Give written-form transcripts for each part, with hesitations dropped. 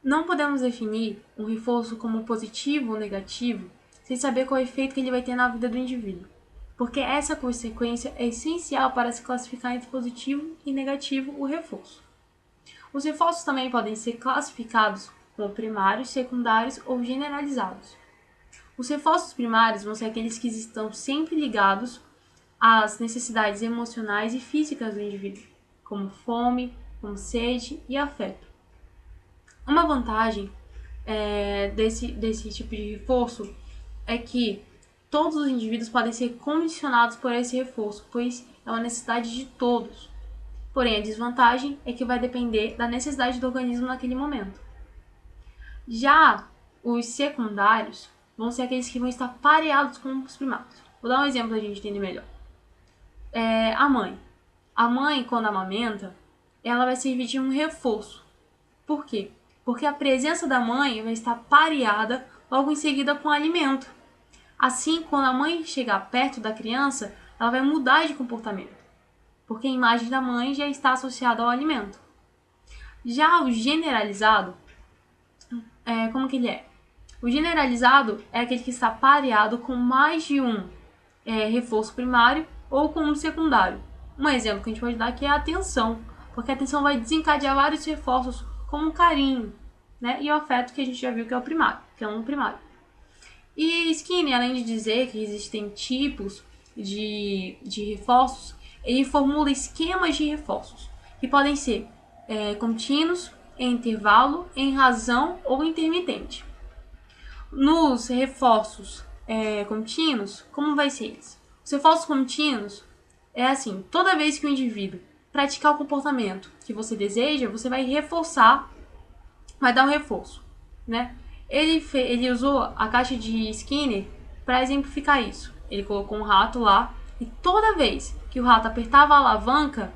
Não podemos definir um reforço como positivo ou negativo sem saber qual é o efeito que ele vai ter na vida do indivíduo, porque essa consequência é essencial para se classificar entre positivo e negativo o reforço. Os reforços também podem ser classificados como primários, secundários ou generalizados. Os reforços primários vão ser aqueles que estão sempre ligados às necessidades emocionais e físicas do indivíduo, como fome, como sede e afeto. Uma vantagem desse tipo de reforço é que todos os indivíduos podem ser condicionados por esse reforço, pois é uma necessidade de todos. Porém, a desvantagem é que vai depender da necessidade do organismo naquele momento. Já os secundários vão ser aqueles que vão estar pareados com os primários. Vou dar um exemplo para a gente entender melhor. A mãe. A mãe, quando amamenta, ela vai servir de um reforço. Por quê? Porque a presença da mãe vai estar pareada logo em seguida com o alimento. Assim, quando a mãe chegar perto da criança, ela vai mudar de comportamento, porque a imagem da mãe já está associada ao alimento. Já o generalizado, como que ele é? O generalizado é aquele que está pareado com mais de um reforço primário ou com um secundário. Um exemplo que a gente pode dar aqui é a atenção, porque a atenção vai desencadear vários reforços, como o carinho, né? E o afeto, que a gente já viu que é o primário, que é um primário. E Skinner, além de dizer que existem tipos de reforços, ele formula esquemas de reforços, que podem ser contínuos, em intervalo, em razão ou intermitente. Nos reforços contínuos, como vai ser isso? Os reforços contínuos é assim: toda vez que o indivíduo praticar o comportamento que você deseja, você vai reforçar, vai dar um reforço, né? Ele usou a caixa de Skinner para exemplificar isso. Ele colocou um rato lá e toda vez que o rato apertava a alavanca,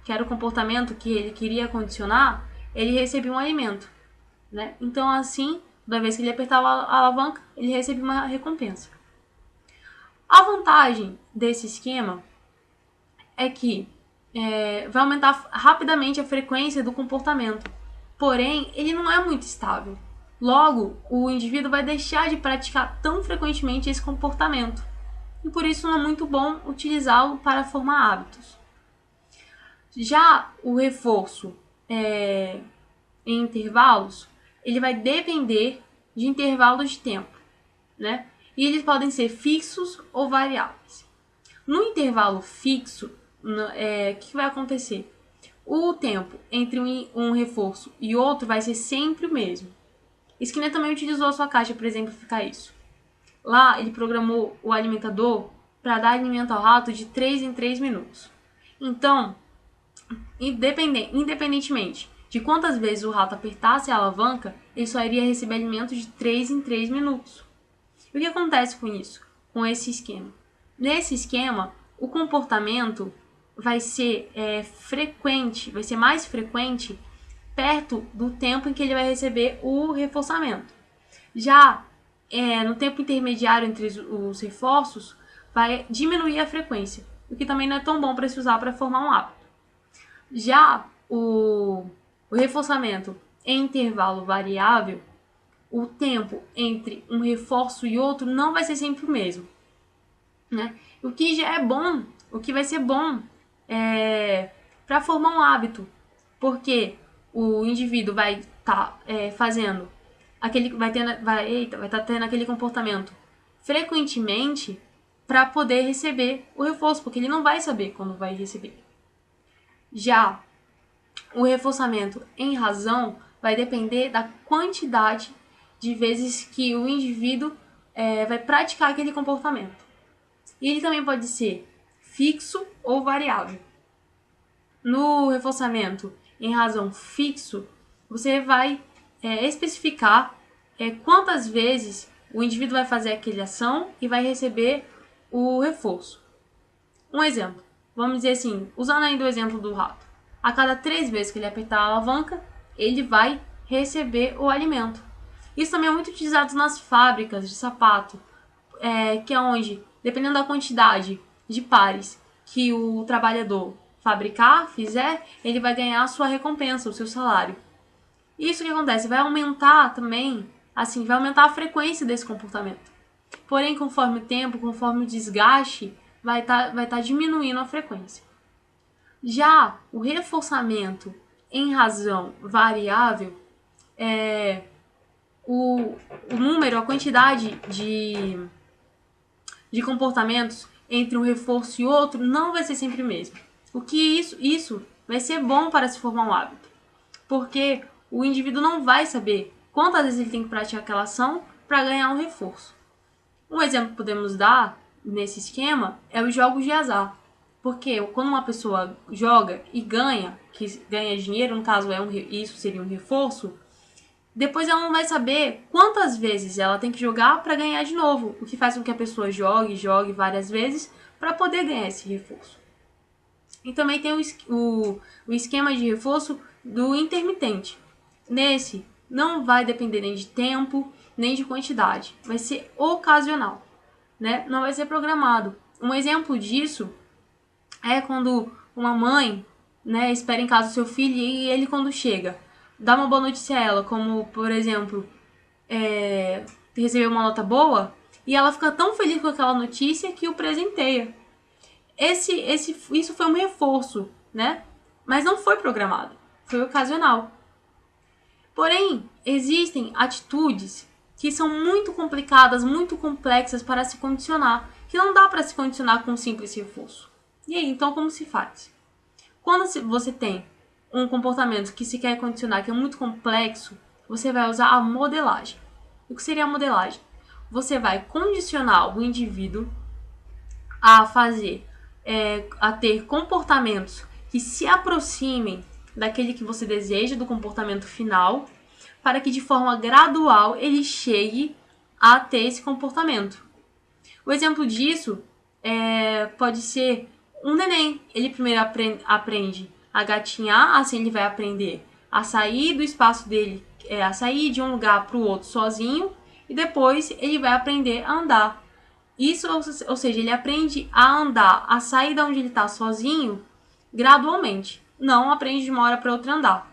que era o comportamento que ele queria condicionar, ele recebia um alimento, né? Então, assim, toda vez que ele apertava a alavanca, ele recebia uma recompensa. A vantagem desse esquema é que vai aumentar rapidamente a frequência do comportamento, porém, ele não é muito estável. Logo, o indivíduo vai deixar de praticar tão frequentemente esse comportamento, e por isso não é muito bom utilizá-lo para formar hábitos. Já o reforço em intervalos, ele vai depender de intervalos de tempo, né? E eles podem ser fixos ou variáveis. No intervalo fixo, o que vai acontecer? O tempo entre um reforço e outro vai ser sempre o mesmo. Skinner também utilizou a sua caixa para exemplificar isso. Lá, ele programou o alimentador para dar alimento ao rato de 3 em 3 minutos. Então, independentemente de quantas vezes o rato apertasse a alavanca, ele só iria receber alimento de 3 em 3 minutos. E o que acontece com isso? Com esse esquema? Nesse esquema, o comportamento vai ser frequente, vai ser mais frequente perto do tempo em que ele vai receber o reforçamento. Já no tempo intermediário entre os reforços, vai diminuir a frequência, o que também não é tão bom para se usar para formar um hábito. Já o reforçamento em intervalo variável, o tempo entre um reforço e outro não vai ser sempre o mesmo, né? O que já é bom, o que vai ser bom para formar um hábito, porque o indivíduo vai estar fazendo aquele, vai estar tendo aquele comportamento frequentemente para poder receber o reforço, porque ele não vai saber quando vai receber. Já o reforçamento em razão vai depender da quantidade de vezes que o indivíduo vai praticar aquele comportamento. E ele também pode ser fixo ou variável. No reforçamento em razão fixo, você vai especificar quantas vezes o indivíduo vai fazer aquela ação e vai receber o reforço. Um exemplo, vamos dizer assim, usando ainda o exemplo do rato. A cada 3 vezes que ele apertar a alavanca, ele vai receber o alimento. Isso também é muito utilizado nas fábricas de sapato, que é onde, dependendo da quantidade de pares que o trabalhador fizer, ele vai ganhar a sua recompensa, o seu salário. Isso que acontece, vai aumentar também, assim, vai aumentar a frequência desse comportamento. Porém, conforme o tempo, conforme o desgaste, vai tá diminuindo a frequência. Já o reforçamento em razão variável o número, a quantidade de comportamentos entre um reforço e outro não vai ser sempre o mesmo. O que isso vai ser bom para se formar um hábito, porque o indivíduo não vai saber quantas vezes ele tem que praticar aquela ação para ganhar um reforço. Um exemplo que podemos dar nesse esquema é os jogos de azar. Porque quando uma pessoa joga e ganha, que ganha dinheiro, no caso isso seria um reforço, depois ela não vai saber quantas vezes ela tem que jogar para ganhar de novo, o que faz com que a pessoa jogue várias vezes para poder ganhar esse reforço. E também tem o esquema de reforço do intermitente. Nesse, não vai depender nem de tempo, nem de quantidade. Vai ser ocasional, né? Não vai ser programado. Um exemplo disso é quando uma mãe, né, espera em casa o seu filho e ele, quando chega, dá uma boa notícia a ela, como, por exemplo, receber uma nota boa, e ela fica tão feliz com aquela notícia que o presenteia. Isso foi um reforço, né? Mas não foi programado, foi ocasional. Porém, existem atitudes que são muito complicadas, muito complexas para se condicionar, que não dá para se condicionar com um simples reforço. E aí, então como se faz? Quando você tem um comportamento que se quer condicionar, que é muito complexo, você vai usar a modelagem. O que seria a modelagem? Você vai condicionar o indivíduo a a ter comportamentos que se aproximem daquele que você deseja, do comportamento final, para que de forma gradual ele chegue a ter esse comportamento. O exemplo disso pode ser um neném. Ele primeiro aprende a gatinhar, assim ele vai aprender a sair do espaço dele, a sair de um lugar para o outro sozinho, e depois ele vai aprender a andar. Isso, ou seja, ele aprende a andar, a sair de onde ele está sozinho, gradualmente. Não aprende de uma hora para outra andar.